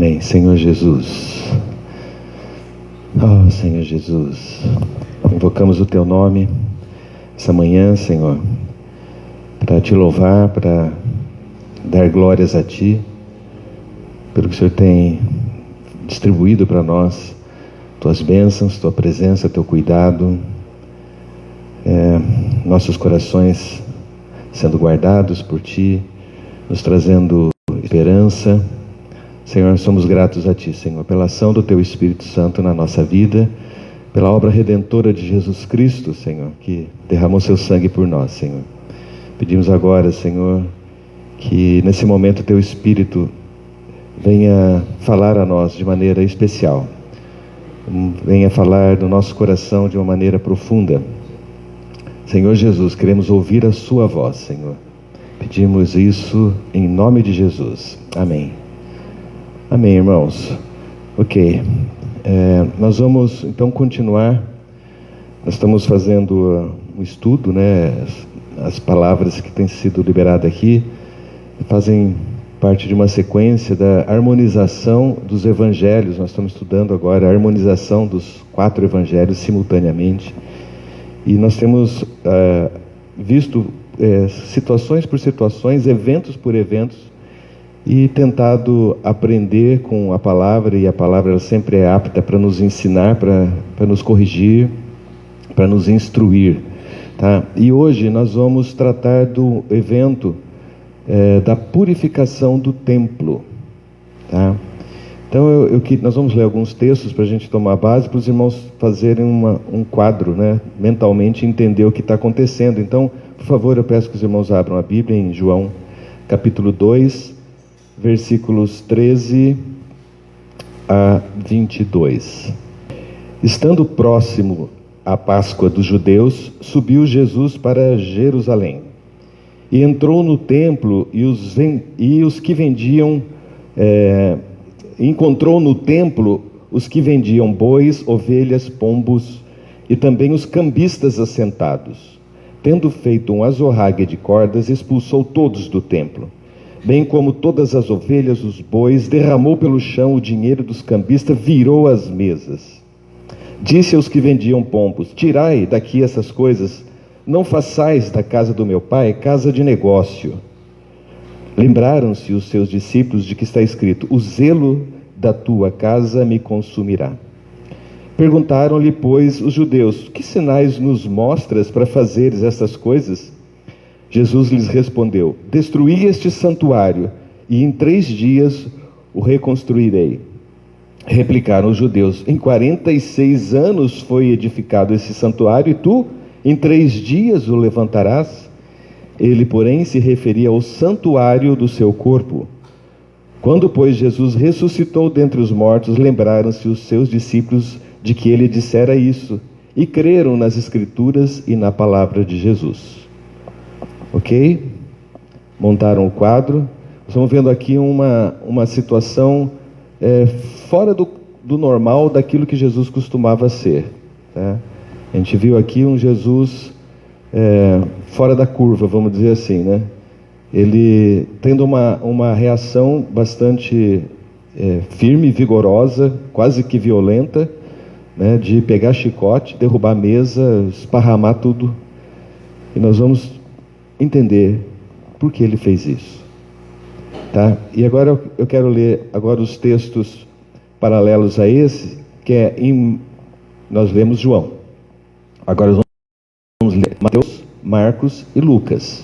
Amém. Senhor Jesus. Oh, Senhor Jesus. Invocamos o Teu nome essa manhã, Senhor, para Te louvar, para dar glórias a Ti, pelo que o Senhor tem distribuído para nós, Tuas bênçãos, Tua presença, Teu cuidado, nossos corações sendo guardados por Ti, nos trazendo esperança. Senhor, somos gratos a Ti, Senhor, pela ação do Teu Espírito Santo na nossa vida, pela obra redentora de Jesus Cristo, Senhor, que derramou Seu sangue por nós, Senhor. Pedimos agora, Senhor, que nesse momento Teu Espírito venha falar a nós de maneira especial, venha falar no nosso coração de uma maneira profunda. Senhor Jesus, queremos ouvir a Sua voz, Senhor. Pedimos isso em nome de Jesus. Amém. Amém, irmãos. Ok. Nós vamos então continuar. Nós estamos fazendo um estudo, né? As palavras que têm sido liberadas aqui fazem parte de uma sequência da harmonização dos evangelhos. Nós estamos estudando agora a harmonização dos 4 evangelhos simultaneamente. E nós temos visto situações por situações, eventos por eventos, e tentado aprender com a palavra, e a palavra ela sempre é apta para nos ensinar, para nos corrigir, para nos instruir, tá? E hoje nós vamos tratar do evento da purificação do templo, tá? Então nós vamos ler alguns textos para a gente tomar base, para os irmãos fazerem um quadro, né? Mentalmente entender o que está acontecendo. Então, por favor, eu peço que os irmãos abram a Bíblia em João capítulo 2, versículos 13 a 22. Estando próximo à Páscoa dos judeus, subiu Jesus para Jerusalém e entrou no templo encontrou no templo os que vendiam bois, ovelhas, pombos e também os cambistas assentados. Tendo feito um azorrague de cordas, expulsou todos do templo, bem como todas as ovelhas, os bois, derramou pelo chão o dinheiro dos cambistas, virou as mesas. Disse aos que vendiam pombos: tirai daqui essas coisas, não façais da casa do meu pai casa de negócio. Lembraram-se os seus discípulos de que está escrito: o zelo da tua casa me consumirá. Perguntaram-lhe, pois, os judeus: que sinais nos mostras para fazeres estas coisas? Jesus lhes respondeu: destruí este santuário, e em 3 dias o reconstruirei. Replicaram os judeus: em 46 anos foi edificado esse santuário, e tu, em 3 dias o levantarás? Ele, porém, se referia ao santuário do seu corpo. Quando, pois, Jesus ressuscitou dentre os mortos, lembraram-se os seus discípulos de que ele dissera isso, e creram nas Escrituras e na palavra de Jesus. Ok? Montaram o quadro. Estamos vendo aqui uma situação fora do normal daquilo que Jesus costumava ser, tá? A gente viu aqui um Jesus fora da curva, vamos dizer assim, né? Ele tendo uma reação bastante firme, vigorosa, quase que violenta, né? De pegar chicote, derrubar a mesa, esparramar tudo. E nós vamos entender por que ele fez isso, tá? E agora eu quero ler agora os textos paralelos a esse, que nós lemos João. Agora nós vamos ler Mateus, Marcos e Lucas,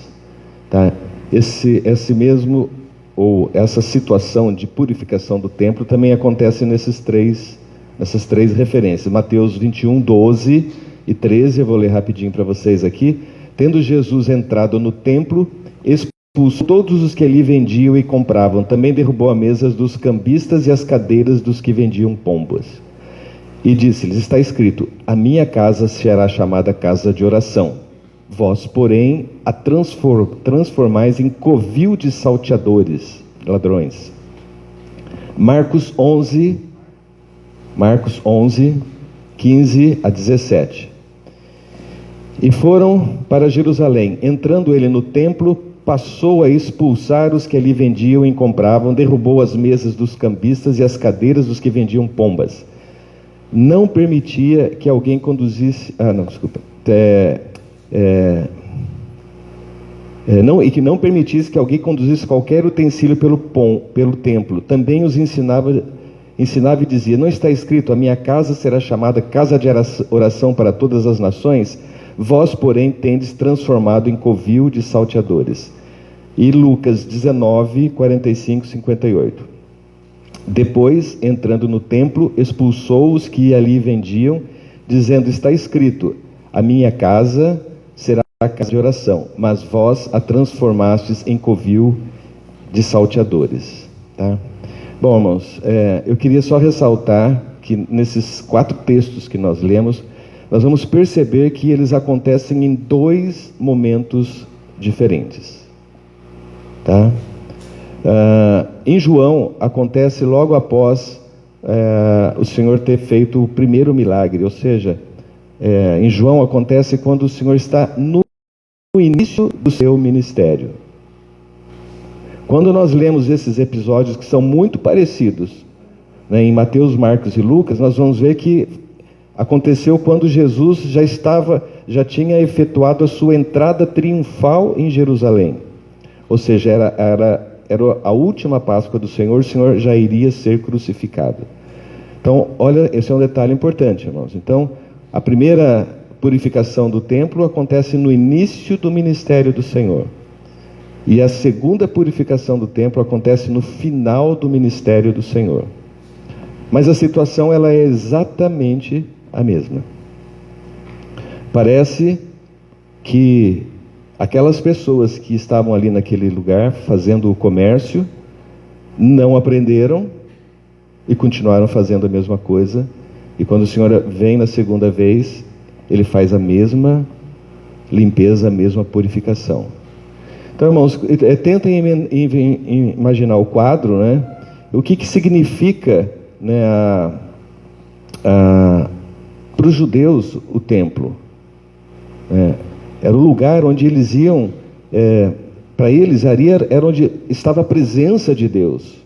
tá? Esse mesmo, ou essa situação de purificação do templo também acontece nessas três referências. Mateus 21, 12 e 13, eu vou ler rapidinho para vocês aqui. Tendo Jesus entrado no templo, expulsou todos os que ali vendiam e compravam. Também derrubou a mesa dos cambistas e as cadeiras dos que vendiam pombas. E disse-lhes: está escrito: a minha casa será chamada casa de oração. Vós, porém, a transformais em covil de salteadores, ladrões. Marcos 11, 15 a 17. E foram para Jerusalém. Entrando ele no templo, passou a expulsar os que ali vendiam e compravam, derrubou as mesas dos cambistas e as cadeiras dos que vendiam pombas. Não permitia que alguém conduzisse... e que não permitisse que alguém conduzisse qualquer utensílio pelo templo. Também os ensinava e dizia: não está escrito, a minha casa será chamada casa de oração para todas as nações? Vós, porém, tendes transformado em covil de salteadores. E Lucas 19, 45, 58. Depois, entrando no templo, expulsou os que ali vendiam, dizendo: está escrito, a minha casa será a casa de oração, mas vós a transformastes em covil de salteadores. Tá? Bom, irmãos, eu queria só ressaltar que nesses 4 textos que nós lemos, nós vamos perceber que eles acontecem em 2 momentos diferentes. Tá? Em João, acontece logo após o Senhor ter feito o primeiro milagre, ou seja, em João acontece quando o Senhor está no início do seu ministério. Quando nós lemos esses episódios que são muito parecidos, né, em Mateus, Marcos e Lucas, nós vamos ver que aconteceu quando Jesus já tinha efetuado a sua entrada triunfal em Jerusalém. Ou seja, era a última Páscoa do Senhor, o Senhor já iria ser crucificado. Então, olha, esse é um detalhe importante, irmãos. Então, a primeira purificação do templo acontece no início do ministério do Senhor. E a segunda purificação do templo acontece no final do ministério do Senhor. Mas a situação ela é exatamente a mesma. Parece que aquelas pessoas que estavam ali naquele lugar fazendo o comércio não aprenderam e continuaram fazendo a mesma coisa. E quando o Senhor vem na segunda vez, Ele faz a mesma limpeza, a mesma purificação. Então, irmãos, tentem imaginar o quadro, né? O que significa, né, para os judeus o templo. Era o lugar onde eles iam, para eles ali era onde estava a presença de Deus.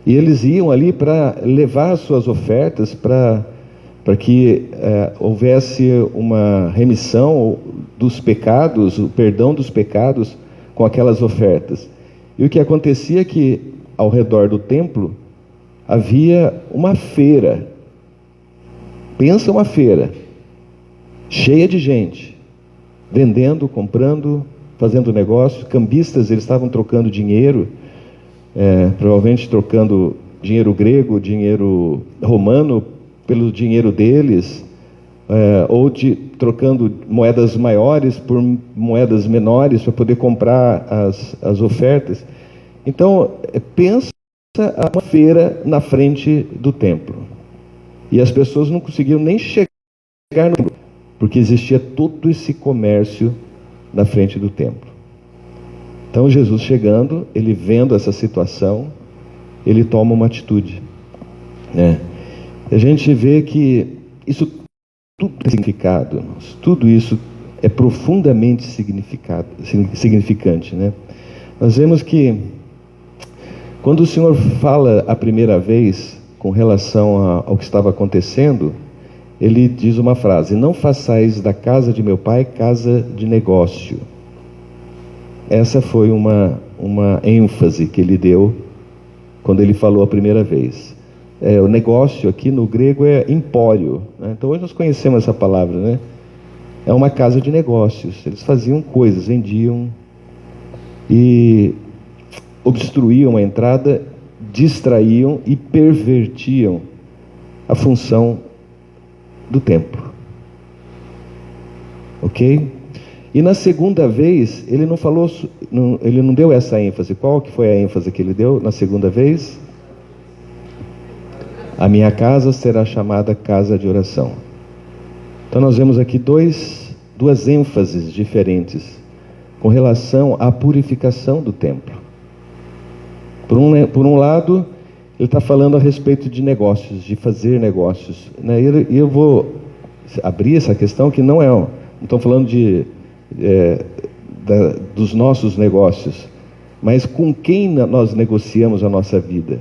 E eles iam ali para levar as suas ofertas, para que houvesse uma remissão dos pecados, o perdão dos pecados com aquelas ofertas. E o que acontecia é que ao redor do templo havia uma feira. Pensa uma feira, cheia de gente, vendendo, comprando, fazendo negócio. Cambistas, eles estavam trocando dinheiro, provavelmente trocando dinheiro grego, dinheiro romano, pelo dinheiro deles, ou trocando moedas maiores por moedas menores para poder comprar as ofertas. Então, pensa uma feira na frente do templo. E as pessoas não conseguiam nem chegar no templo, porque existia todo esse comércio na frente do templo. Então, Jesus chegando, ele vendo essa situação, ele toma uma atitude, né? A gente vê que isso tudo é significado, tudo isso é profundamente significante, né? Nós vemos que quando o Senhor fala a primeira vez com relação ao que estava acontecendo, ele diz uma frase: não façais da casa de meu pai casa de negócio. Essa foi uma ênfase que ele deu quando ele falou a primeira vez. O negócio aqui no grego é empório, né? Então hoje nós conhecemos essa palavra, né? É uma casa de negócios. Eles faziam coisas, vendiam e obstruíam a entrada, distraíam e pervertiam a função do templo. Ok? E na segunda vez, ele não falou, ele não deu essa ênfase. Qual que foi a ênfase que ele deu na segunda vez? A minha casa será chamada casa de oração. Então nós vemos aqui duas ênfases diferentes com relação à purificação do templo. Por um lado, ele está falando a respeito de negócios, de fazer negócios, né? E eu vou abrir essa questão que não estou falando dos nossos negócios, mas com quem nós negociamos a nossa vida.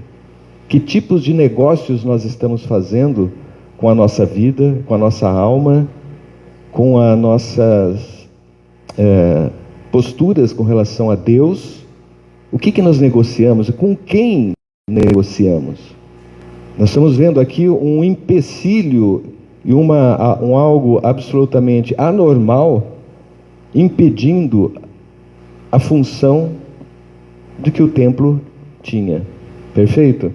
Que tipos de negócios nós estamos fazendo com a nossa vida, com a nossa alma, com as nossas posturas com relação a Deus? O que nós negociamos e com quem negociamos? Nós estamos vendo aqui um empecilho e algo absolutamente anormal impedindo a função de que o templo tinha. Perfeito?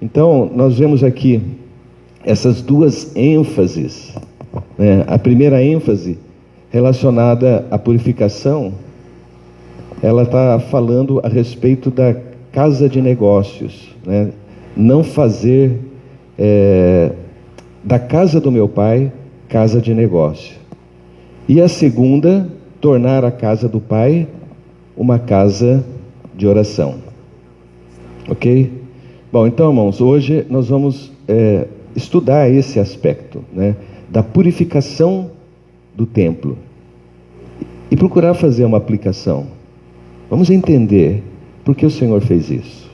Então, nós vemos aqui essas duas ênfases, né? A primeira ênfase relacionada à purificação, ela está falando a respeito da casa de negócios, né? Não fazer da casa do meu pai casa de negócio. E a segunda, tornar a casa do pai uma casa de oração. Ok? Bom, então, irmãos, hoje nós vamos estudar esse aspecto, né, da purificação do templo e procurar fazer uma aplicação. Vamos entender por que o Senhor fez isso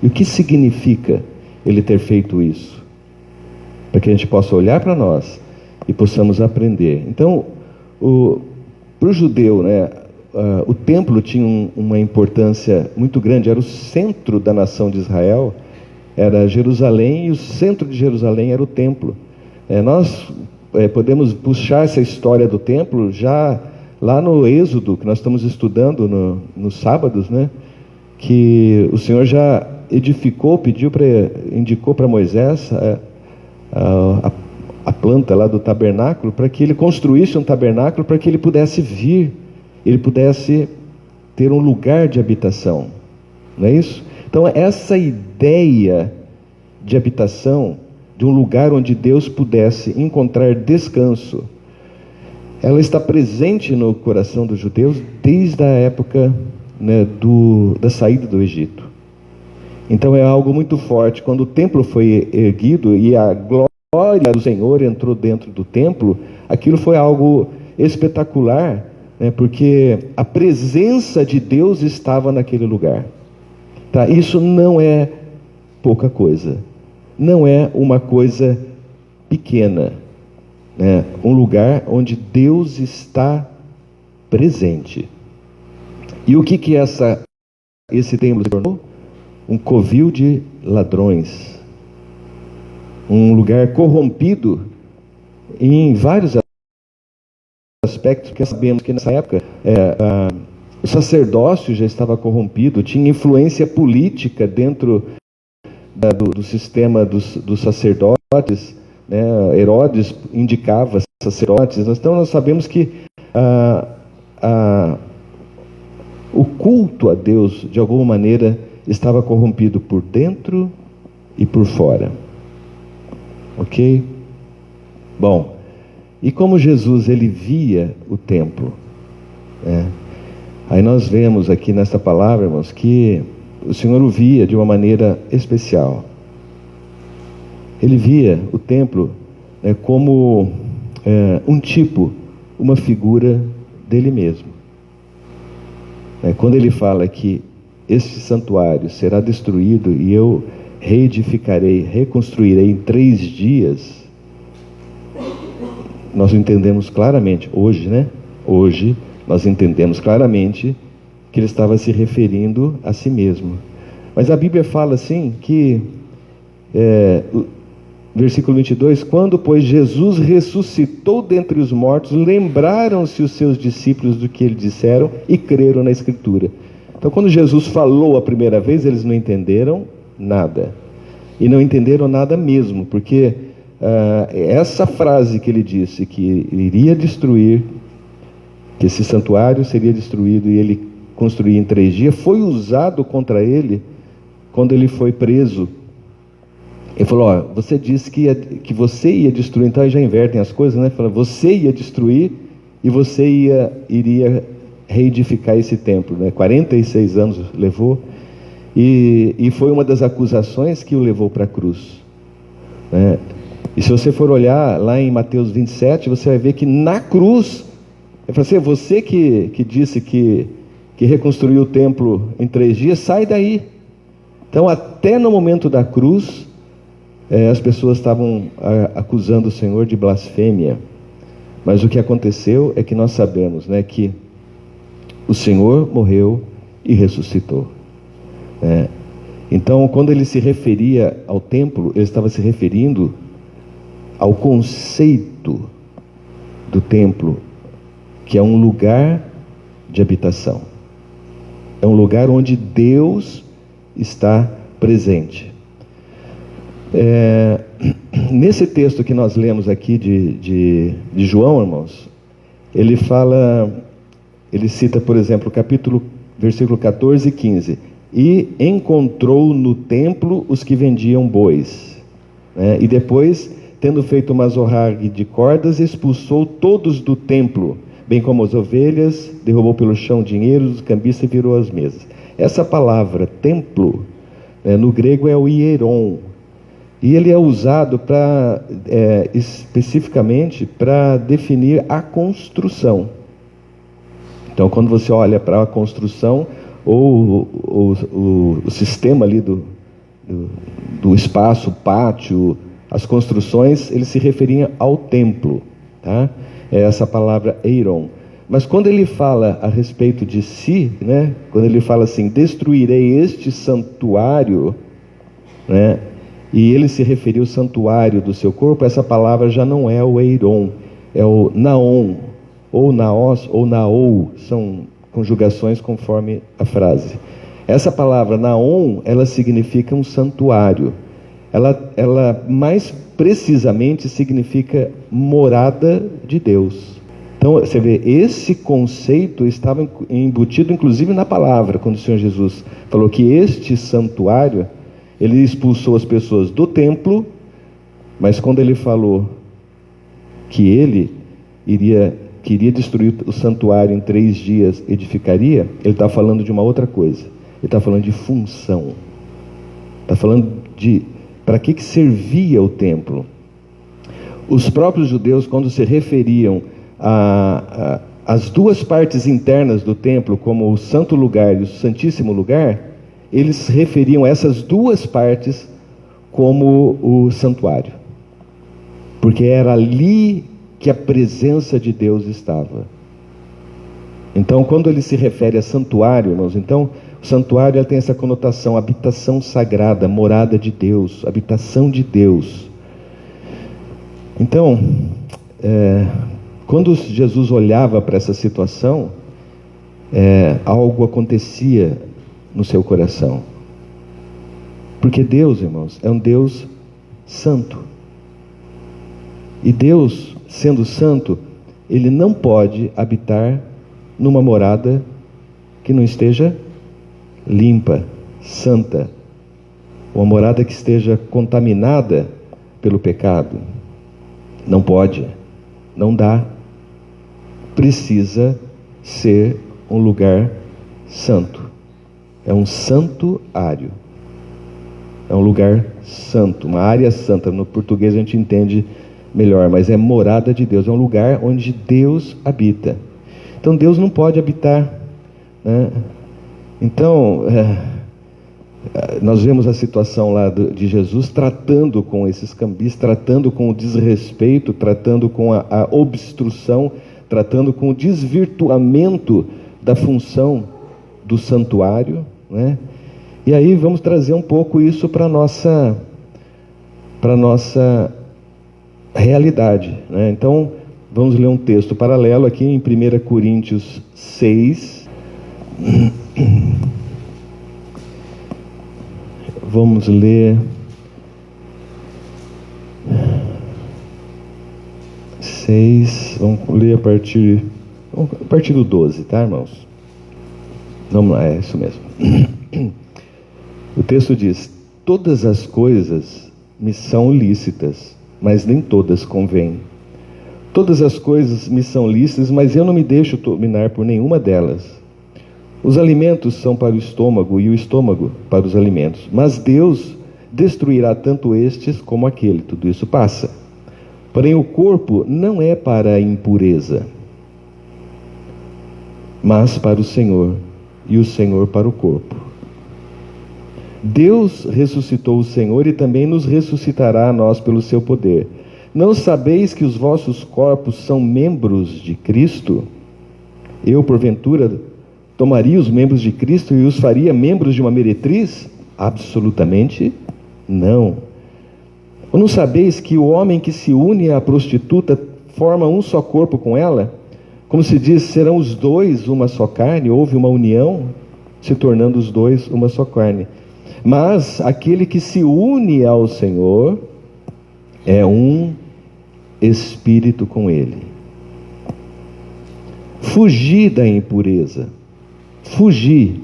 e o que significa Ele ter feito isso, para que a gente possa olhar para nós e possamos aprender. Então, para o judeu, né, o templo tinha uma importância muito grande, era o centro da nação de Israel, era Jerusalém, e o centro de Jerusalém era o templo. Nós podemos puxar essa história do templo já lá no Êxodo, que nós estamos estudando nos sábados, né? Que o Senhor já edificou, indicou para Moisés a planta lá do tabernáculo, para que ele construísse um tabernáculo, para que ele pudesse ele pudesse ter um lugar de habitação. Não é isso? Então, essa ideia de habitação, de um lugar onde Deus pudesse encontrar descanso, ela está presente no coração dos judeus desde a época, né, da saída do Egito. Então, é algo muito forte. Quando o templo foi erguido e a glória do Senhor entrou dentro do templo, aquilo foi algo espetacular, né, porque a presença de Deus estava naquele lugar. Tá? Isso não é pouca coisa, não é uma coisa pequena, né? Um lugar onde Deus está presente. E o que esse templo se tornou? Um covil de ladrões, um lugar corrompido em vários aspectos, porque sabemos que nessa época o sacerdócio já estava corrompido, tinha influência política dentro do sistema dos sacerdotes, né? Herodes indicava sacerdotes. Então nós sabemos que o culto a Deus, de alguma maneira, estava corrompido por dentro e por fora. Ok? Bom, e como Jesus ele via o templo, né? Aí nós vemos aqui nessa palavra, irmãos, que o Senhor o via de uma maneira especial. Ele via o templo como uma figura dele mesmo. Quando ele fala que este santuário será destruído e eu reedificarei, reconstruirei em 3 dias, nós entendemos claramente, hoje, né? Hoje, nós entendemos claramente que ele estava se referindo a si mesmo. Mas a Bíblia fala assim que, versículo 22, quando, pois, Jesus ressuscitou dentre os mortos, lembraram-se os seus discípulos do que eles disseram e creram na Escritura. Então, quando Jesus falou a primeira vez, eles não entenderam nada. E não entenderam nada mesmo, porque essa frase que ele disse, que iria destruir, que esse santuário seria destruído e ele construir em 3 dias, foi usado contra ele quando ele foi preso. Ele falou, você disse que você ia destruir, então aí já invertem as coisas, né? Fala, você ia destruir e você iria reedificar esse templo, né? 46 anos levou, e foi uma das acusações que o levou para a cruz, né? E se você for olhar lá em Mateus 27, você vai ver que na cruz Ele falou assim: você que disse que reconstruiu o templo em 3 dias, sai daí. Então, até no momento da cruz, as pessoas estavam acusando o Senhor de blasfêmia. Mas o que aconteceu é que nós sabemos, né, que o Senhor morreu e ressuscitou. Então, quando ele se referia ao templo, ele estava se referindo ao conceito do templo, que é um lugar de habitação. É um lugar onde Deus está presente. Nesse texto que nós lemos aqui de João, irmãos, ele cita, por exemplo, versículo 14 e 15. E encontrou no templo os que vendiam bois, e depois, tendo feito uma azorrague de cordas, expulsou todos do templo, bem como as ovelhas, derrubou pelo chão dinheiro dos cambistas e virou as mesas. Essa palavra templo, no grego é o hieron, e ele é usado especificamente para definir a construção. Então, quando você olha para a construção, ou o sistema ali do espaço, pátio, as construções, eles se referiam ao templo, tá? É essa palavra eiron. Mas quando ele fala a respeito de si, quando ele fala assim: destruirei este santuário, e ele se referiu ao santuário do seu corpo, essa palavra já não é o eiron, é o naon, ou naos, ou naou, são conjugações conforme a frase. Essa palavra naon, ela significa um santuário. Ela mais precisamente significa morada de Deus. Então você vê, esse conceito estava embutido inclusive na palavra, quando o Senhor Jesus falou que este santuário, ele expulsou as pessoas do templo, mas quando ele falou que ele queria destruir o santuário em 3 dias, edificaria, ele está falando de uma outra coisa. Ele está falando de função. Está falando de para que servia o templo. Os próprios judeus, quando se referiam às 2 partes internas do templo, como o santo lugar e o santíssimo lugar, eles se referiam a essas 2 partes como o santuário, porque era ali que a presença de Deus estava. Então, quando ele se refere a santuário, irmãos, então, o santuário tem essa conotação: habitação sagrada, morada de Deus, habitação de Deus. Então, quando Jesus olhava para essa situação, algo acontecia no seu coração. Porque Deus, irmãos, é um Deus santo. E Deus, sendo santo, ele não pode habitar numa morada que não esteja limpa, santa, uma morada que esteja contaminada pelo pecado. Não pode, não dá. Precisa ser um lugar santo. É um santuário, é um lugar santo, uma área santa. No português a gente entende melhor, mas é morada de Deus, é um lugar onde Deus habita. Então Deus não pode habitar, Então, nós vemos a situação lá de Jesus tratando com esses cambistas, tratando com o desrespeito, tratando com a obstrução, tratando com o desvirtuamento da função do santuário, E aí vamos trazer um pouco isso para a nossa realidade, Então, vamos ler um texto paralelo aqui em 1 Coríntios 6. Vamos ler 6, vamos ler a partir do 12, tá, irmãos? Vamos lá, é isso mesmo. O texto diz: todas as coisas me são lícitas, mas nem todas convêm. Todas as coisas me são lícitas, mas eu não me deixo dominar por nenhuma delas. Os alimentos são para o estômago e o estômago para os alimentos, mas Deus destruirá tanto estes como aquele. Tudo isso passa. Porém o corpo não é para a impureza, mas para o Senhor, e o Senhor para o corpo. Deus ressuscitou o Senhor e também nos ressuscitará a nós pelo seu poder. Não sabeis que os vossos corpos são membros de Cristo? Eu, porventura, tomaria os membros de Cristo e os faria membros de uma meretriz? Absolutamente não. Ou não sabeis que o homem que se une à prostituta forma um só corpo com ela? Como se diz, serão os dois uma só carne? Houve uma união, se tornando os dois uma só carne. Mas aquele que se une ao Senhor é um espírito com Ele. Fugir da impureza. Fugir.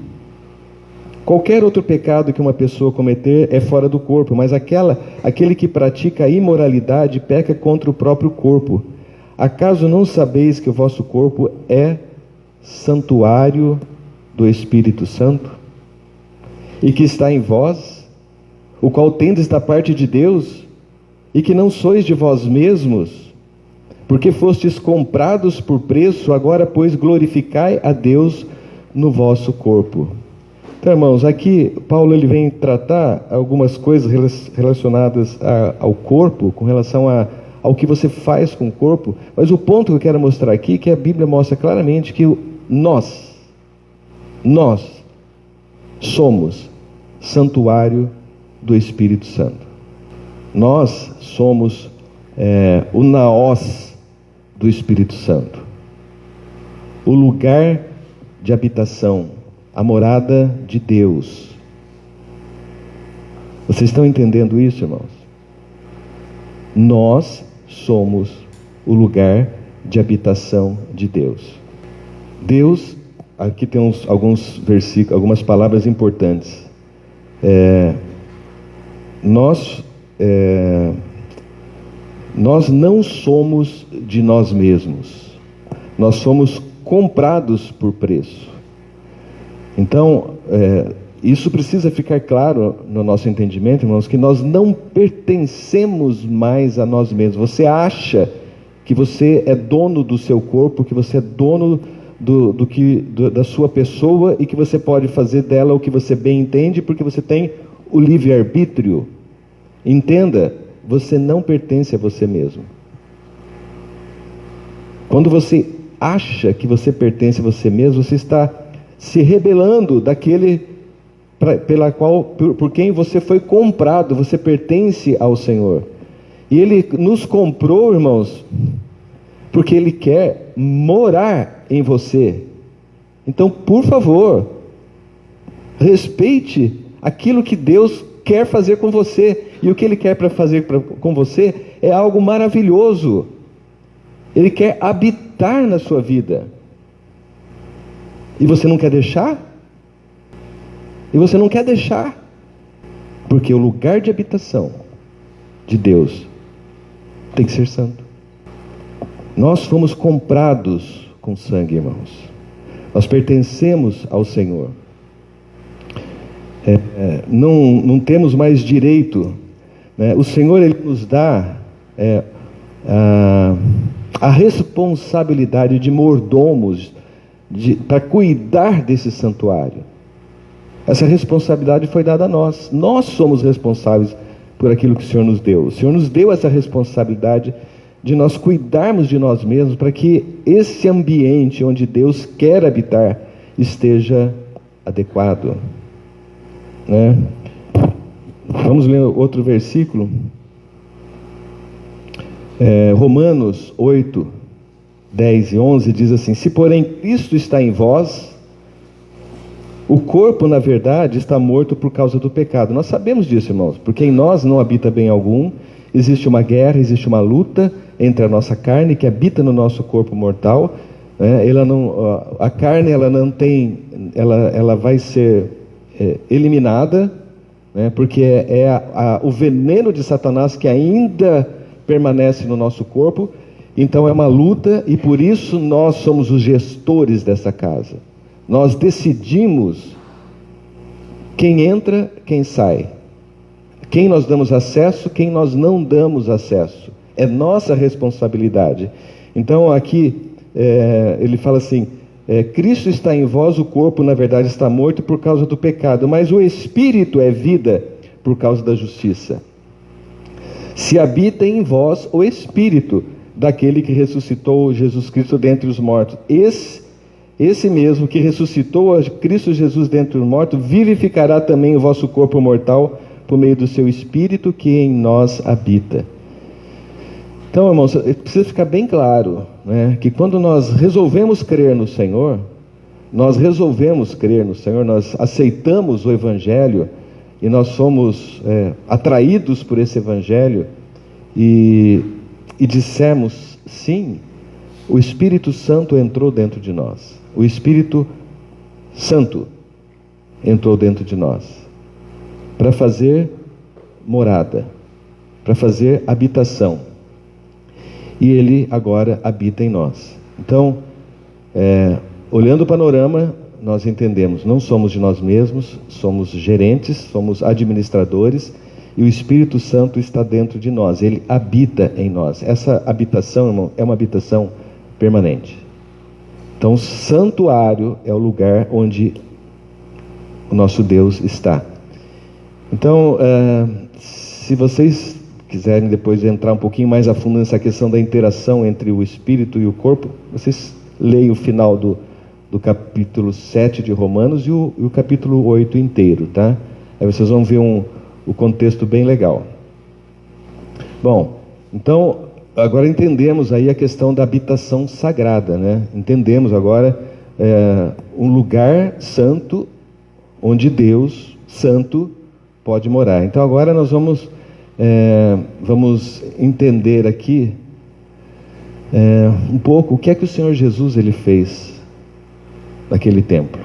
Qualquer outro pecado que uma pessoa cometer é fora do corpo, mas aquele que pratica a imoralidade peca contra o próprio corpo. Acaso não sabeis que o vosso corpo é santuário do Espírito Santo? E que está em vós, o qual tendes da parte de Deus, e que não sois de vós mesmos, porque fostes comprados por preço, agora, pois, glorificai a Deus no vosso corpo. Então, irmãos, aqui Paulo ele vem tratar algumas coisas relacionadas ao corpo, com relação ao que você faz com o corpo, mas o ponto que eu quero mostrar aqui é que a Bíblia mostra claramente que nós somos santuário do Espírito Santo. Nós somos o naós do Espírito Santo, o lugar de habitação, a morada de Deus. Vocês estão entendendo isso, irmãos? Nós somos o lugar de habitação de Deus. Deus, aqui tem alguns versículos, algumas palavras importantes. Nós não somos de nós mesmos. Nós somos comprados por preço. Então, isso precisa ficar claro no nosso entendimento, irmãos, que nós não pertencemos mais a nós mesmos. Você acha que você é dono do seu corpo, que você é dono da sua pessoa e que você pode fazer dela o que você bem entende, porque você tem o livre-arbítrio. Entenda, você não pertence a você mesmo. Quando você acha que você pertence a você mesmo, você está se rebelando daquele por quem você foi comprado. Você pertence ao Senhor. E Ele nos comprou, irmãos, porque Ele quer morar em você. Então, por favor, respeite aquilo que Deus quer fazer com você. E o que Ele quer fazer com você é algo maravilhoso. Ele quer habitar na sua vida. E você não quer deixar? E você não quer deixar? Porque o lugar de habitação de Deus tem que ser santo. Nós fomos comprados com sangue, irmãos. Nós pertencemos ao Senhor. Não temos mais direito, né? O Senhor Ele nos dá a responsabilidade de mordomos, para cuidar desse santuário. Essa responsabilidade foi dada a nós. Nós somos responsáveis por aquilo que o Senhor nos deu. O Senhor nos deu essa responsabilidade de nós cuidarmos de nós mesmos, para que esse ambiente onde Deus quer habitar esteja adequado, né? Vamos ler outro versículo. Romanos 8, 10 e 11 diz assim: se porém Cristo está em vós, o corpo na verdade está morto por causa do pecado. Nós sabemos disso, irmãos, porque em nós não habita bem algum. Existe uma guerra, existe uma luta entre a nossa carne que habita no nosso corpo mortal, né? A carne ela vai ser eliminada, né? Porque o veneno de Satanás que ainda permanece no nosso corpo. Então é uma luta, e por isso nós somos os gestores dessa casa. Nós decidimos quem entra, quem sai, quem nós damos acesso, quem nós não damos acesso. É nossa responsabilidade. Então aqui ele fala assim: Cristo está em vós, o corpo na verdade está morto por causa do pecado, mas o Espírito é vida por causa da justiça. Se habita em vós o Espírito daquele que ressuscitou Jesus Cristo dentre os mortos, esse mesmo que ressuscitou a Cristo Jesus dentre os mortos, vivificará também o vosso corpo mortal por meio do seu Espírito que em nós habita. Então, irmãos, precisa ficar bem claro, né, que quando nós resolvemos crer no Senhor, nós aceitamos o Evangelho e nós somos atraídos por esse Evangelho e dissemos sim, o Espírito Santo entrou dentro de nós. O Espírito Santo entrou dentro de nós para fazer morada, para fazer habitação. E Ele agora habita em nós. Então, olhando o panorama, nós entendemos, não somos de nós mesmos, somos gerentes, somos administradores, e o Espírito Santo está dentro de nós, Ele habita em nós. Essa habitação, irmão, é uma habitação permanente. Então, o santuário é o lugar onde o nosso Deus está. Então, se vocês quiserem depois entrar um pouquinho mais a fundo nessa questão da interação entre o Espírito e o corpo, vocês leem o final do capítulo 7 de Romanos e o capítulo 8 inteiro, tá? Aí vocês vão ver o contexto bem legal. Bom, então, agora entendemos aí a questão da habitação sagrada, né? Entendemos agora um lugar santo onde Deus Santo pode morar. Então agora nós vamos entender aqui um pouco o que é que o Senhor Jesus ele fez naquele templo.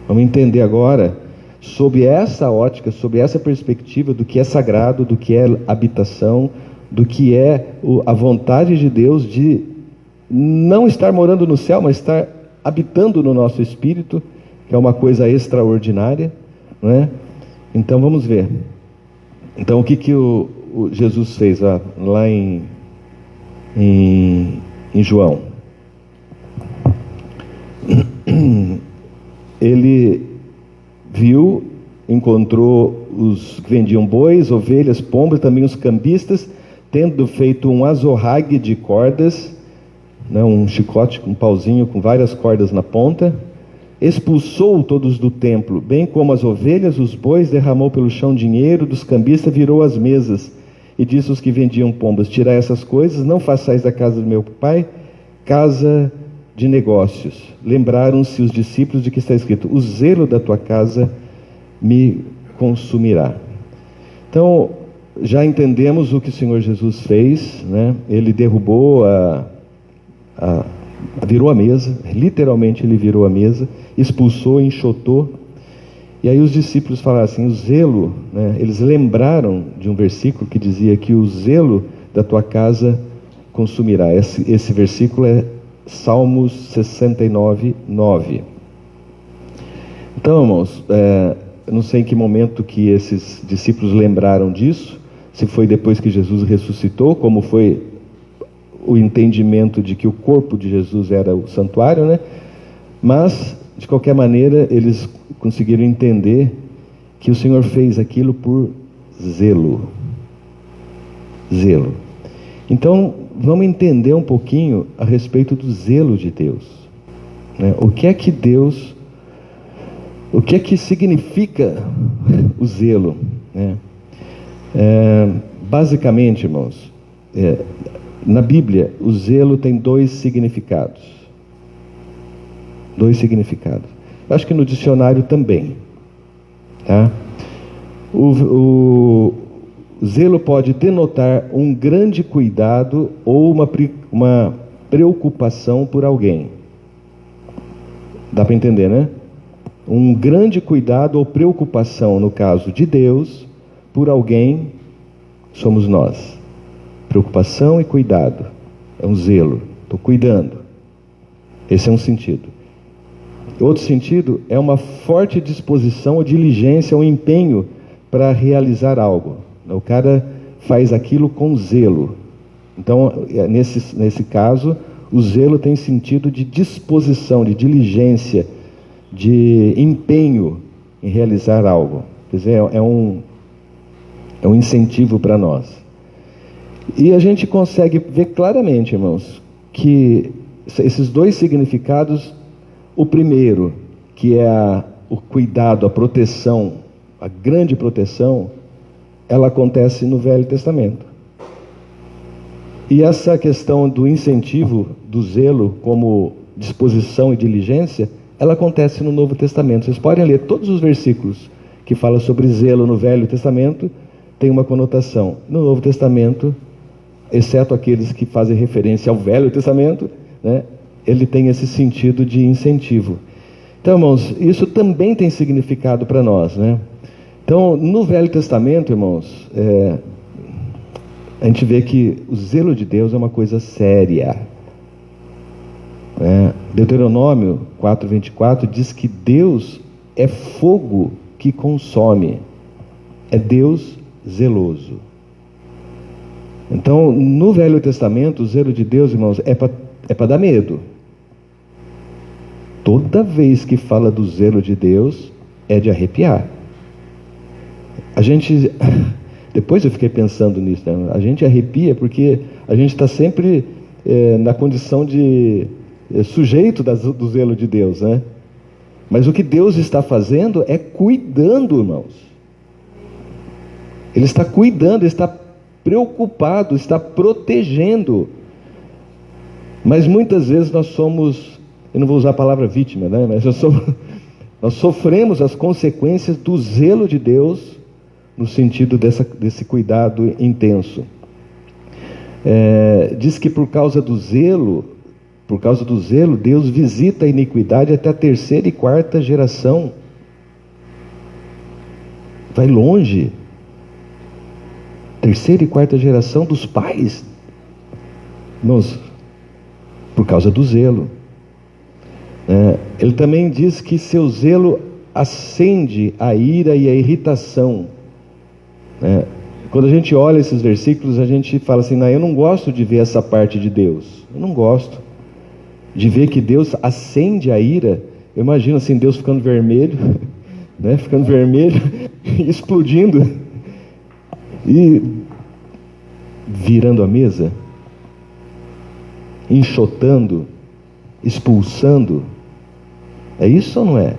Vamos entender agora sob essa ótica, sob essa perspectiva do que é sagrado, do que é habitação, do que é a vontade de Deus de não estar morando no céu, mas estar habitando no nosso espírito, que é uma coisa extraordinária, não é? Então vamos ver. Então o que o Jesus fez lá em João? Ele viu, encontrou os que vendiam bois, ovelhas, pombas, também os cambistas, tendo feito um azorrague de cordas, né, um chicote, um pauzinho com várias cordas na ponta, expulsou todos do templo, bem como as ovelhas, os bois, derramou pelo chão dinheiro dos cambistas, virou as mesas, e disse aos que vendiam pombas: tirai essas coisas, não façais da casa do meu pai casa de negócios. Lembraram-se os discípulos de que está escrito: o zelo da tua casa me consumirá. Então, já entendemos o que o Senhor Jesus fez, né? Ele derrubou virou a mesa, literalmente ele virou a mesa, expulsou, enxotou. E aí os discípulos falaram assim: o zelo, né? Eles lembraram de um versículo que dizia que o zelo da tua casa consumirá. Esse versículo é Salmos 69, 9. Então, irmãos, eu não sei em que momento que esses discípulos lembraram disso, se foi depois que Jesus ressuscitou, como foi o entendimento de que o corpo de Jesus era o santuário, né? Mas, de qualquer maneira, eles conseguiram entender que o Senhor fez aquilo por zelo. Zelo. Então, vamos entender um pouquinho a respeito do zelo de Deus, né? O que é que significa o zelo, né? Basicamente, irmãos, na Bíblia, o zelo tem dois significados. Dois significados. Eu acho que no dicionário também, tá? O zelo pode denotar um grande cuidado ou uma preocupação por alguém. Dá para entender, né? Um grande cuidado ou preocupação, no caso de Deus, por alguém, somos nós. Preocupação e cuidado. É um zelo. Estou cuidando. Esse é um sentido. Outro sentido é uma forte disposição ou diligência ou empenho para realizar algo. O cara faz aquilo com zelo. Então, nesse caso, O zelo tem sentido de disposição, de diligência, de empenho em realizar algo. Quer dizer, é um incentivo para nós. E a gente consegue ver claramente, irmãos, que esses dois significados, o primeiro, que é o cuidado, a proteção, a grande proteção, ela acontece no Velho Testamento. E essa questão do incentivo, do zelo como disposição e diligência, ela acontece no Novo Testamento. Vocês podem ler todos os versículos que falam sobre zelo no Velho Testamento, tem uma conotação. No Novo Testamento, exceto aqueles que fazem referência ao Velho Testamento, né, ele tem esse sentido de incentivo. Então, irmãos, isso também tem significado para nós, né? Então, no Velho Testamento, irmãos, a gente vê que o zelo de Deus é uma coisa séria. Deuteronômio 4:24 diz que Deus é fogo que consome. É Deus zeloso. Então, no Velho Testamento, o zelo de Deus, irmãos, é para dar medo. Toda vez que fala do zelo de Deus, é de arrepiar. Depois eu fiquei pensando nisso, né? A gente arrepia porque a gente está sempre na condição de sujeito do zelo de Deus, né? Mas o que Deus está fazendo é cuidando, irmãos. Ele está cuidando, está preocupado, está protegendo. Mas muitas vezes nós somos, eu não vou usar a palavra vítima, né? Mas nós sofremos as consequências do zelo de Deus, no sentido desse cuidado intenso. Diz que por causa do zelo, Deus visita a iniquidade até a 3ª e 4ª geração. Vai longe. 3ª e 4ª geração dos pais. Irmãos, por causa do zelo. Ele também diz que seu zelo acende a ira e a irritação. Quando a gente olha esses versículos, a gente fala assim: não, eu não gosto de ver essa parte de Deus. Eu não gosto de ver que Deus acende a ira. Eu imagino assim, Deus ficando vermelho, né? Ficando vermelho, explodindo e virando a mesa, enxotando, expulsando. É isso ou não é?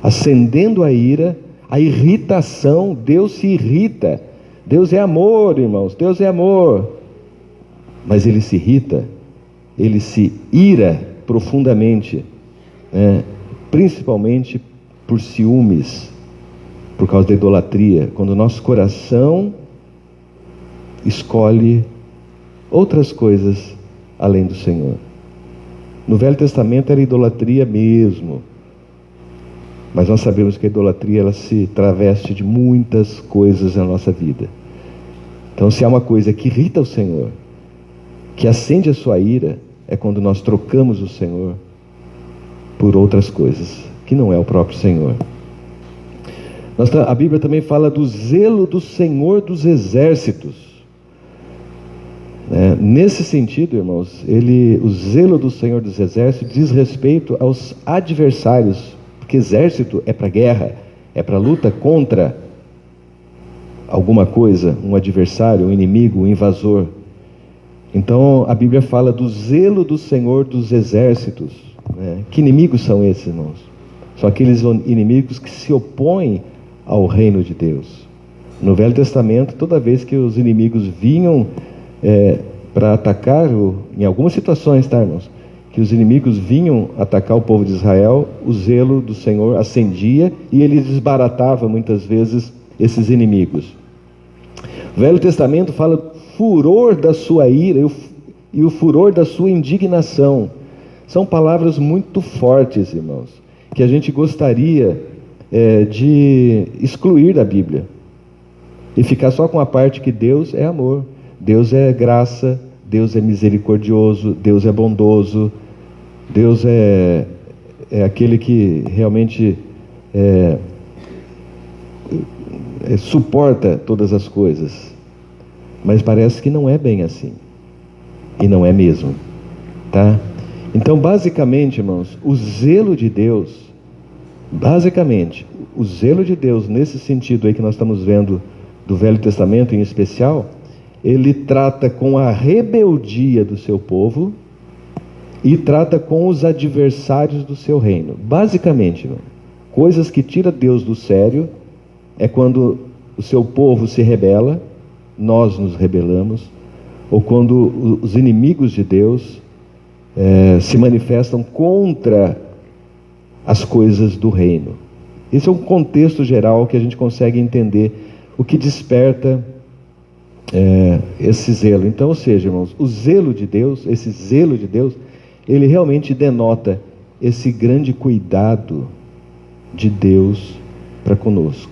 Acendendo a ira, a irritação. Deus se irrita. Deus é amor, irmãos. Deus é amor. Mas Ele se irrita. Ele se ira profundamente, principalmente por ciúmes, por causa da idolatria. Quando o nosso coração escolhe outras coisas além do Senhor. No Velho Testamento era idolatria mesmo. Mas nós sabemos que a idolatria, ela se traveste de muitas coisas na nossa vida. Então, se há uma coisa que irrita o Senhor, que acende a sua ira, é quando nós trocamos o Senhor por outras coisas, que não é o próprio Senhor. A Bíblia também fala do zelo do Senhor dos exércitos. Nesse sentido, irmãos, o zelo do Senhor dos exércitos diz respeito aos adversários, porque exército é para guerra, é para luta contra alguma coisa, um adversário, um inimigo, um invasor. Então a Bíblia fala do zelo do Senhor dos exércitos. Que inimigos são esses, irmãos? São aqueles inimigos que se opõem ao reino de Deus. No Velho Testamento, toda vez que os inimigos vinham para atacar, em algumas situações, tá, irmãos? Que os inimigos vinham atacar o povo de Israel, o zelo do Senhor acendia e ele desbaratava muitas vezes esses inimigos. O Velho Testamento fala do furor da sua ira e o furor da sua indignação. São palavras muito fortes, irmãos, que a gente gostaria de excluir da Bíblia e ficar só com a parte que Deus é amor, Deus é graça, Deus é misericordioso, Deus é bondoso, Deus é aquele que realmente suporta todas as coisas. Mas parece que não é bem assim. E não é mesmo. tá? Então, basicamente, irmãos, o zelo de Deus, nesse sentido aí que nós estamos vendo do Velho Testamento em especial, ele trata com a rebeldia do seu povo e trata com os adversários do seu reino. Basicamente, irmão, coisas que tira Deus do sério é quando o seu povo se rebela, nós nos rebelamos, ou quando os inimigos de Deus se manifestam contra as coisas do reino. Esse é um contexto geral que a gente consegue entender o que desperta esse zelo. Então, ou seja, irmãos, o zelo de Deus, esse zelo de Deus, ele realmente denota esse grande cuidado de Deus para conosco.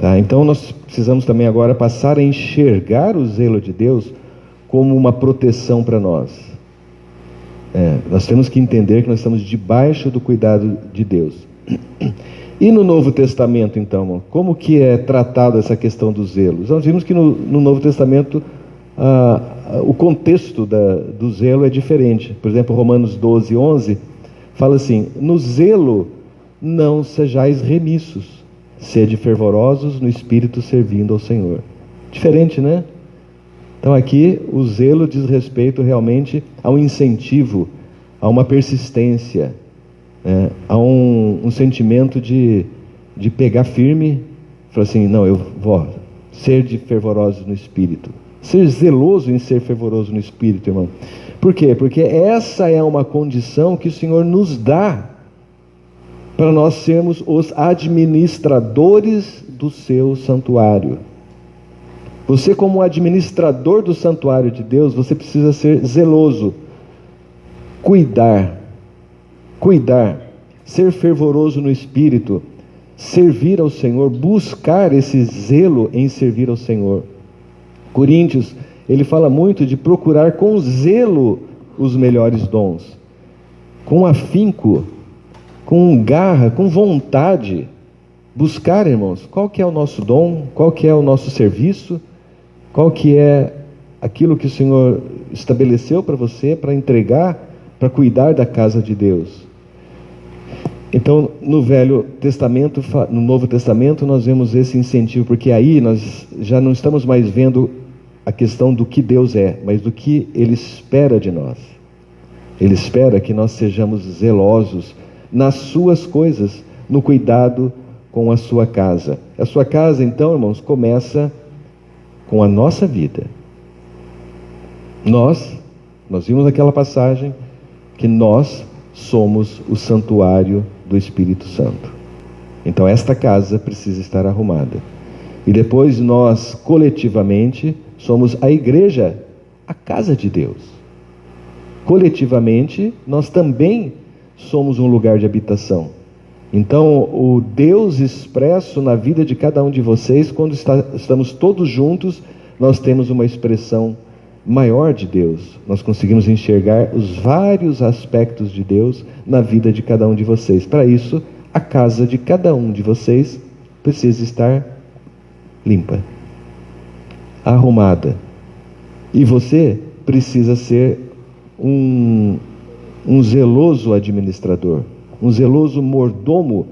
Tá? Então nós precisamos também agora passar a enxergar o zelo de Deus como uma proteção para nós. Nós temos que entender que nós estamos debaixo do cuidado de Deus. E no Novo Testamento, então, como que é tratada essa questão do zelo? Nós vimos que no Novo Testamento o contexto do zelo é diferente. Por exemplo, Romanos 12, 11 fala assim: no zelo não sejais remissos, sede fervorosos no Espírito servindo ao Senhor. Diferente, né? Então aqui o zelo diz respeito realmente a um incentivo, a uma persistência, a um sentimento de pegar firme, falar assim, não, eu vou ser de fervorosos no Espírito. Ser zeloso em ser fervoroso no Espírito, irmão. Por quê? Porque essa é uma condição que o Senhor nos dá para nós sermos os administradores do seu santuário. Você, como administrador do santuário de Deus, você precisa ser zeloso, cuidar, ser fervoroso no Espírito, servir ao Senhor, buscar esse zelo em servir ao Senhor. Coríntios, ele fala muito de procurar com zelo os melhores dons, com afinco, com garra, com vontade, buscar, irmãos, qual que é o nosso dom, qual que é o nosso serviço, qual que é aquilo que o Senhor estabeleceu para você, para entregar, para cuidar da casa de Deus. Então, no Velho Testamento, no Novo Testamento, nós vemos esse incentivo, porque aí nós já não estamos mais vendo a questão do que Deus é, mas do que Ele espera de nós. Ele espera que nós sejamos zelosos nas suas coisas, no cuidado com a sua casa. A sua casa, então, irmãos, começa com a nossa vida. Nós vimos naquela passagem que nós somos o santuário do Espírito Santo. Então esta casa precisa estar arrumada. E depois nós, coletivamente, somos a igreja, a casa de Deus. Coletivamente, nós também somos um lugar de habitação. Então, o Deus expresso na vida de cada um de vocês, quando estamos todos juntos, nós temos uma expressão maior de Deus. Nós conseguimos enxergar os vários aspectos de Deus na vida de cada um de vocês. Para isso, a casa de cada um de vocês precisa estar limpa, arrumada. E você precisa ser um zeloso administrador, um zeloso mordomo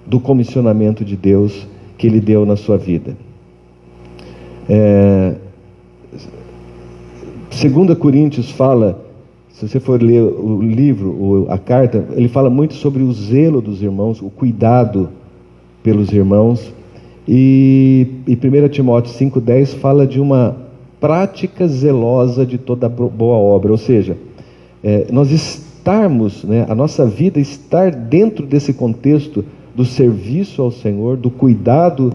do comissionamento de Deus que Ele deu na sua vida. 2 Coríntios fala, se você for ler o livro, a carta, ele fala muito sobre o zelo dos irmãos, o cuidado pelos irmãos. E 1 Timóteo 5,10 fala de uma prática zelosa de toda boa obra. Ou seja, nós estarmos, a nossa vida estar dentro desse contexto do serviço ao Senhor, do cuidado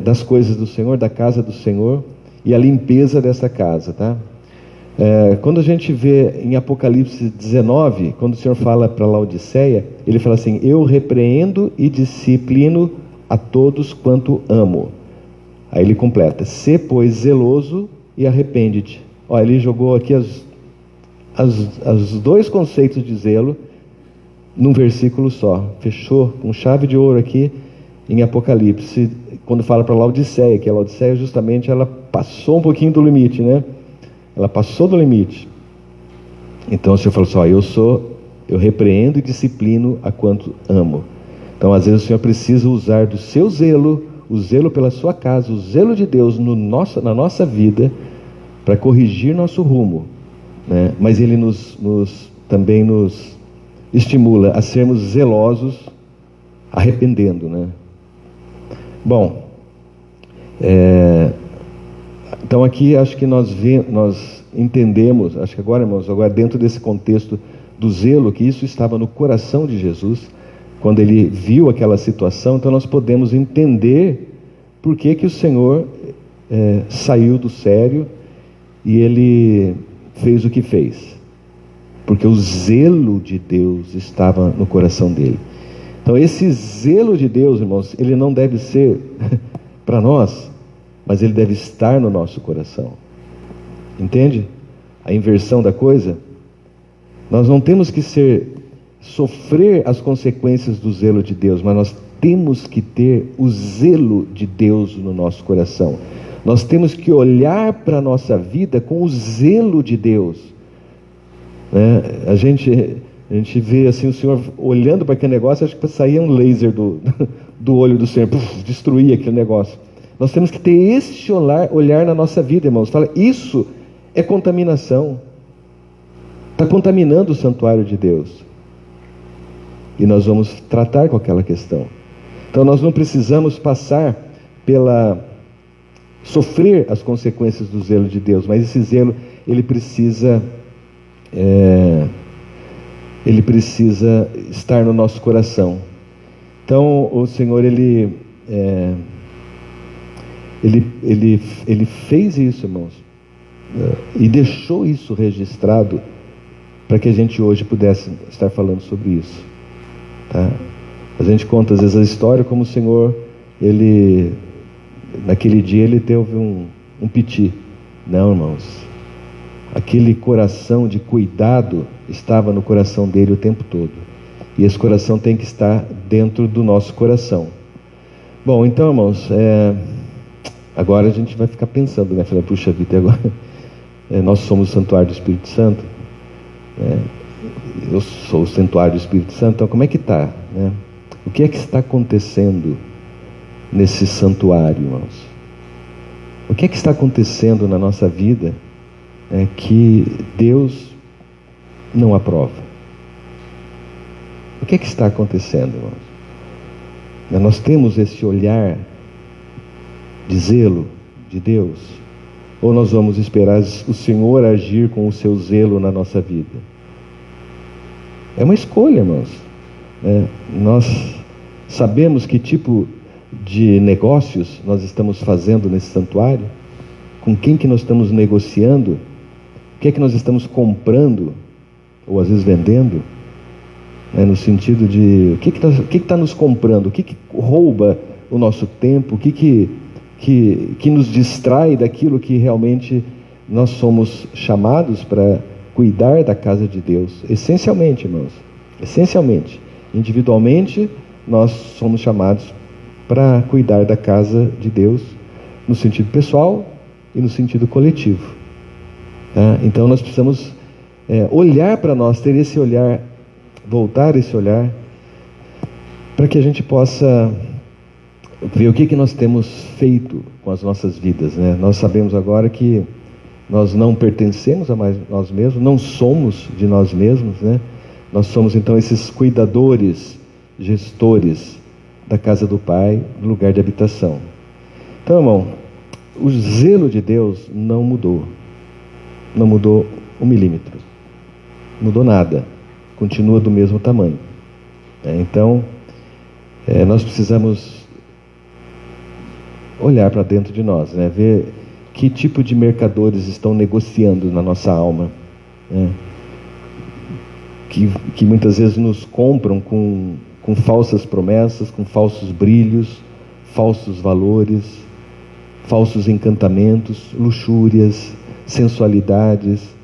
das coisas do Senhor, da casa do Senhor, e a limpeza dessa casa, tá? Quando a gente vê em Apocalipse 19, quando o Senhor fala para Laodiceia, Ele fala assim, eu repreendo e disciplino a todos quanto amo. Aí Ele completa, sê pois zeloso e arrepende-te. Ele jogou aqui os dois conceitos de zelo num versículo só, fechou com chave de ouro aqui em Apocalipse, quando fala para Laodiceia, que a Laodiceia justamente ela passou um pouquinho do limite, né? Ela passou do limite. Então o Senhor falou assim: eu repreendo e disciplino a quanto amo. Então às vezes o Senhor precisa usar do seu zelo, o zelo pela sua casa, o zelo de Deus na nossa vida, para corrigir nosso rumo, né? Mas Ele também nos estimula a sermos zelosos, arrependendo, né? Bom, então aqui acho que nós entendemos, acho que agora, irmãos, dentro desse contexto do zelo, que isso estava no coração de Jesus, quando Ele viu aquela situação. Então nós podemos entender por que o Senhor saiu do sério e Ele fez o que fez, porque o zelo de Deus estava no coração dele. Então esse zelo de Deus, irmãos, ele não deve ser para nós, mas ele deve estar no nosso coração. Entende? A inversão da coisa. Nós não temos que sofrer as consequências do zelo de Deus, mas nós temos que ter o zelo de Deus no nosso coração. Nós temos que olhar para a nossa vida com o zelo de Deus, né? A gente vê assim o Senhor olhando para aquele negócio, acho que saía um laser do olho do Senhor, destruir aquele negócio. Nós temos que ter esse olhar na nossa vida, irmãos. Fala, isso é contaminação, está contaminando o santuário de Deus, e nós vamos tratar com aquela questão. Então nós não precisamos sofrer as consequências do zelo de Deus, mas esse zelo, ele precisa estar no nosso coração. Então o Senhor, ele fez isso, irmãos, e deixou isso registrado para que a gente hoje pudesse estar falando sobre isso, tá? A gente conta às vezes a história como o Senhor, naquele dia ele teve um piti. Não, irmãos, aquele coração de cuidado estava no coração dele o tempo todo, e esse coração tem que estar dentro do nosso coração. Bom, então, irmãos, agora a gente vai ficar pensando, né? Falar, puxa vida, agora nós somos o santuário do Espírito Santo, eu sou o santuário do Espírito Santo, então como é que está, né? O que é que está acontecendo nesse santuário, irmãos? O que é que está acontecendo na nossa vida que Deus não aprova? O que é que está acontecendo, irmãos? Nós temos esse olhar de zelo de Deus, ou nós vamos esperar o Senhor agir com o seu zelo na nossa vida? É uma escolha, irmãos. Nós sabemos que tipo de negócios nós estamos fazendo nesse santuário, com quem que nós estamos negociando, o que é que nós estamos comprando, ou às vezes vendendo, no sentido de o que está nos comprando, o que rouba o nosso tempo, o que nos distrai daquilo que realmente nós somos chamados para cuidar da casa de Deus. Essencialmente, irmãos, individualmente nós somos chamados para cuidar da casa de Deus, no sentido pessoal e no sentido coletivo, tá? Então nós precisamos olhar para nós, ter esse olhar, voltar esse olhar, para que a gente possa ver o que nós temos feito com as nossas vidas, né? Nós sabemos agora que nós não pertencemos a nós mesmos, não somos de nós mesmos, né? Nós somos então esses cuidadores, gestores da casa do Pai, do lugar de habitação. Então, irmão, o zelo de Deus não mudou 1 milímetro, não mudou nada, continua do mesmo tamanho. Então, nós precisamos olhar para dentro de nós, né? Ver que tipo de mercadores estão negociando na nossa alma, né? Que muitas vezes nos compram com falsas promessas, com falsos brilhos, falsos valores, falsos encantamentos, luxúrias, sensualidades.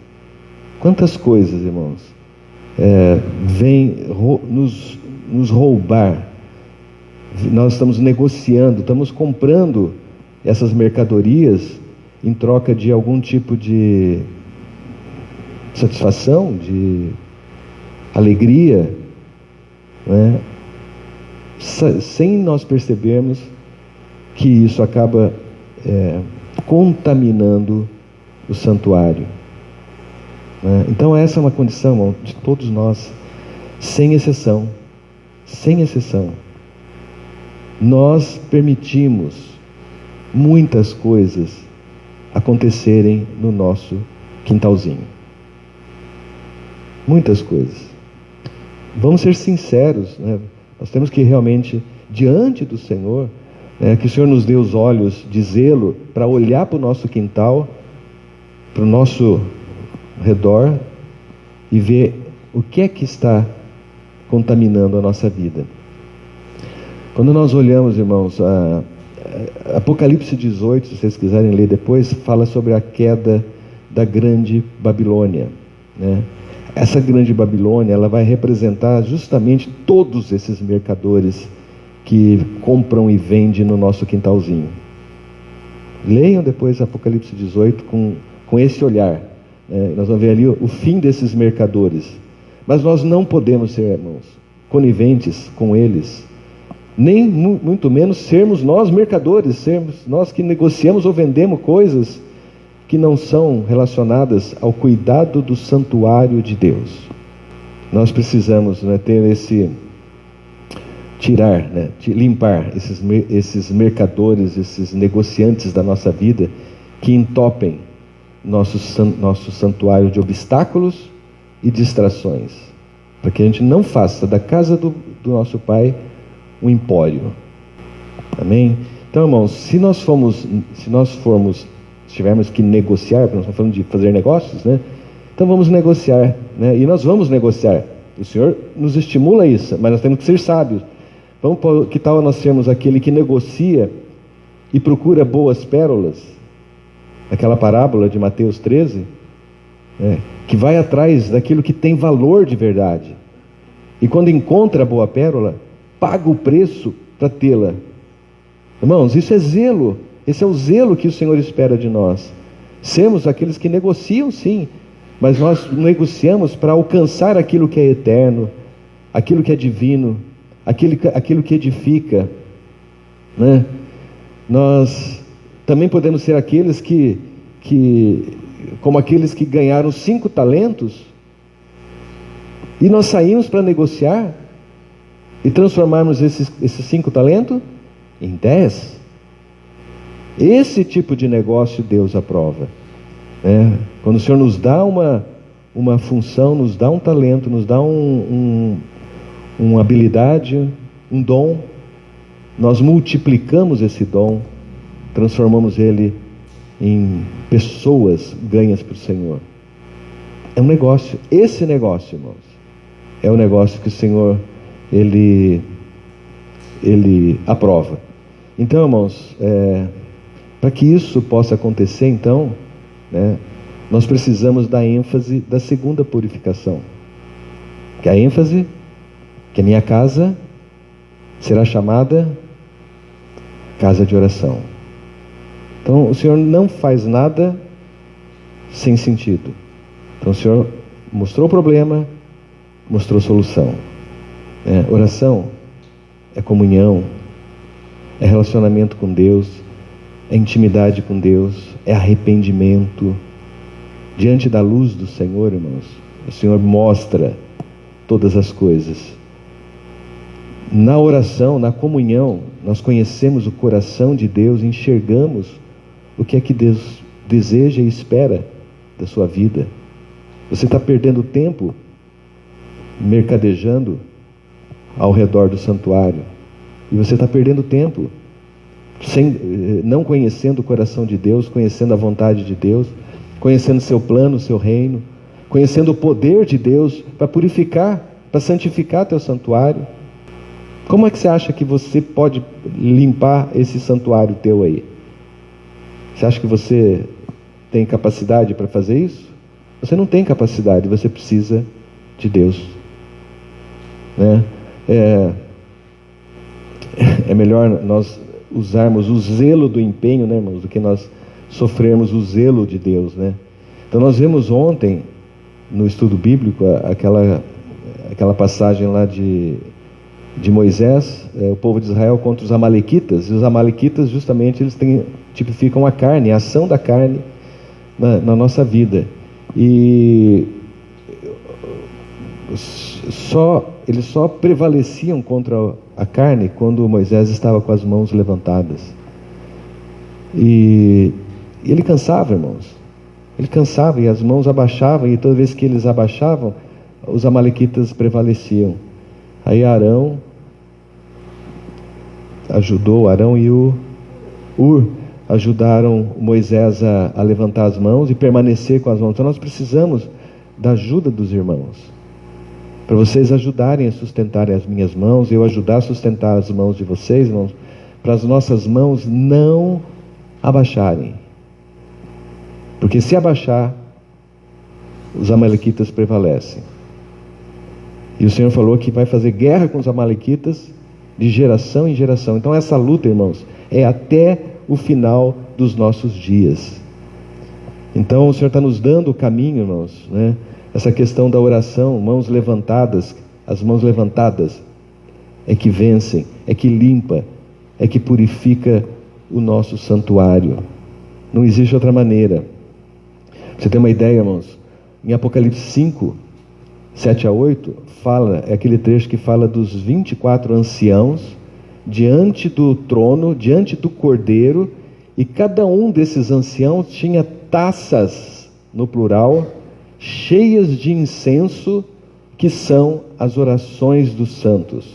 Quantas coisas, irmãos, vêm nos roubar. Nós estamos negociando, estamos comprando essas mercadorias em troca de algum tipo de satisfação, de alegria, né? Sem nós percebermos que isso acaba contaminando o santuário, né? Então essa é uma condição, irmão, de todos nós, sem exceção. Sem exceção. Nós permitimos muitas coisas acontecerem no nosso quintalzinho. Muitas coisas. Vamos ser sinceros, né? Nós temos que realmente, diante do Senhor, que o Senhor nos dê os olhos de zelo para olhar para o nosso quintal, para o nosso redor e ver o que é que está contaminando a nossa vida. Quando nós olhamos, irmãos, Apocalipse 18, se vocês quiserem ler depois, fala sobre a queda da grande Babilônia, né? Essa grande Babilônia, ela vai representar justamente todos esses mercadores que compram e vendem no nosso quintalzinho. Leiam depois Apocalipse 18 com esse olhar, né? Nós vamos ver ali o fim desses mercadores. Mas nós não podemos ser, irmãos, coniventes com eles, nem muito menos sermos nós mercadores, sermos nós que negociamos ou vendemos coisas que não são relacionadas ao cuidado do santuário de Deus. Nós precisamos, né, limpar esses mercadores, esses negociantes da nossa vida que entopem nosso santuário de obstáculos e distrações, para que a gente não faça da casa do nosso Pai um empório. Amém? Então, irmãos, se tivermos que negociar, porque nós estamos falando de fazer negócios, né? Então vamos negociar, né? E nós vamos negociar. O Senhor nos estimula a isso, mas nós temos que ser sábios. Que tal nós sermos aquele que negocia e procura boas pérolas? Aquela parábola de Mateus 13, que vai atrás daquilo que tem valor de verdade. E quando encontra a boa pérola, paga o preço para tê-la. Irmãos, isso é zelo. Esse é o zelo que o Senhor espera de nós. Sermos aqueles que negociam, sim, mas nós negociamos para alcançar aquilo que é eterno, aquilo que é divino, aquilo que edifica, né? Nós também podemos ser aqueles como aqueles que ganharam 5 talentos, e nós saímos para negociar e transformarmos esses 5 talentos em 10. Esse tipo de negócio Deus aprova, né? Quando o Senhor nos dá uma função, nos dá um talento, nos dá uma habilidade, um dom, nós multiplicamos esse dom, transformamos ele em pessoas ganhas para o Senhor. É um negócio. Esse negócio, irmãos, é o negócio que o Senhor ele aprova. Então, irmãos, para que isso possa acontecer, então, né, nós precisamos da ênfase da segunda purificação, que é a ênfase que a minha casa será chamada casa de oração. Então o Senhor não faz nada sem sentido. Então o Senhor mostrou o problema, mostrou a solução. Oração é comunhão, é relacionamento com Deus, é intimidade com Deus, é arrependimento. Diante da luz do Senhor, irmãos, o Senhor mostra todas as coisas. Na oração, na comunhão, nós conhecemos o coração de Deus, enxergamos o que é que Deus deseja e espera da sua vida. Você está perdendo tempo mercadejando ao redor do santuário, e você está perdendo tempo não conhecendo o coração de Deus, conhecendo a vontade de Deus, conhecendo seu plano, seu reino, conhecendo o poder de Deus para purificar, para santificar teu santuário. Como é que você acha que você pode limpar esse santuário teu aí? Você acha que você tem capacidade para fazer isso? Você não tem capacidade, você precisa de Deus, né? É melhor nós usarmos o zelo do empenho, né, irmãos, do que nós sofrermos o zelo de Deus, né? Então nós vemos ontem no estudo bíblico aquela passagem lá de Moisés, o povo de Israel contra os amalequitas, e os amalequitas justamente eles tipificam a carne, a ação da carne na nossa vida, e eles só prevaleciam contra a carne quando Moisés estava com as mãos levantadas, e ele cansava, irmãos, ele cansava, e as mãos abaixavam, e toda vez que eles abaixavam, os amalequitas prevaleciam. Aí Arão e o Ur ajudaram Moisés a levantar as mãos e permanecer com as mãos. Então nós precisamos da ajuda dos irmãos, para vocês ajudarem a sustentarem as minhas mãos, eu ajudar a sustentar as mãos de vocês, irmãos, para as nossas mãos não abaixarem, porque se abaixar, os amalequitas prevalecem. E o Senhor falou que vai fazer guerra com os amalequitas de geração em geração. Então essa luta, irmãos, é até o final dos nossos dias. Então o Senhor está nos dando o caminho, irmãos, né? Essa questão da oração, mãos levantadas, as mãos levantadas é que vencem, é que limpa, é que purifica o nosso santuário. Não existe outra maneira. Pra você ter uma ideia, irmãos, em Apocalipse 5, 7 a 8, é aquele trecho que fala dos 24 anciãos diante do trono, diante do Cordeiro, e cada um desses anciãos tinha taças, no plural, cheias de incenso, que são as orações dos santos.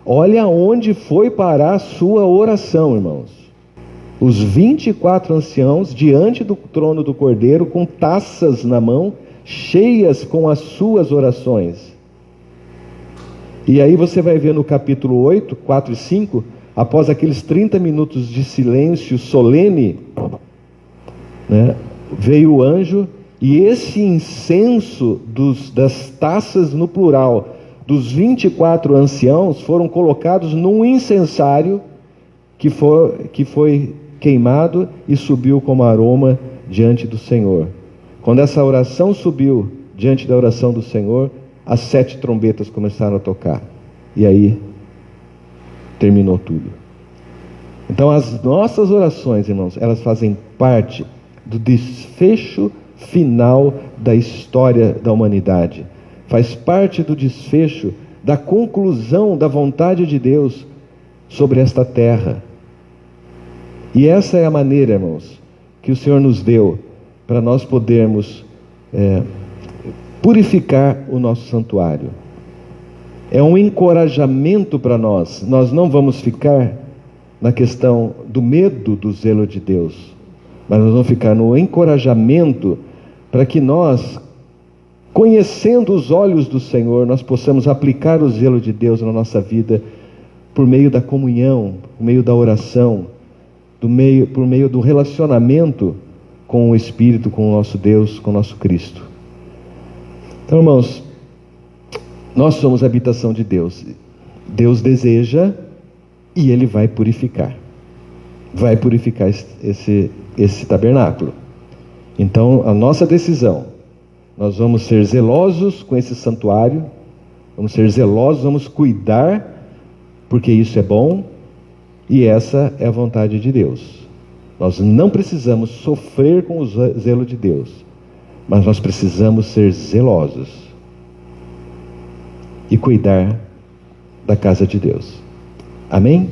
Olha onde foi parar a sua oração, irmãos. Os 24 anciãos diante do trono do Cordeiro, com taças na mão, cheias com as suas orações. E aí você vai ver no capítulo 8, 4 e 5, após aqueles 30 minutos de silêncio solene, né, veio o anjo, e esse incenso das taças no plural, dos 24 anciãos, foram colocados num incensário que foi queimado e subiu como aroma diante do Senhor. Quando essa oração subiu diante da oração do Senhor, as 7 trombetas começaram a tocar. E aí, terminou tudo. Então as nossas orações, irmãos, elas fazem parte do desfecho final da história da humanidade. Faz parte do desfecho da conclusão da vontade de Deus sobre esta terra. E essa é a maneira, irmãos, que o Senhor nos deu para nós podermos purificar o nosso santuário. É um encorajamento para nós. Nós não vamos ficar na questão do medo do zelo de Deus, mas nós vamos ficar no encorajamento para que nós, conhecendo os olhos do Senhor, nós possamos aplicar o zelo de Deus na nossa vida por meio da comunhão, por meio da oração, por meio do relacionamento com o Espírito, com o nosso Deus, com o nosso Cristo. Então, irmãos, nós somos a habitação de Deus. Deus deseja e Ele vai purificar. Vai purificar esse tabernáculo. Então, a nossa decisão, nós vamos ser zelosos com esse santuário, vamos ser zelosos, vamos cuidar, porque isso é bom, e essa é a vontade de Deus. Nós não precisamos sofrer com o zelo de Deus, mas nós precisamos ser zelosos e cuidar da casa de Deus. Amém?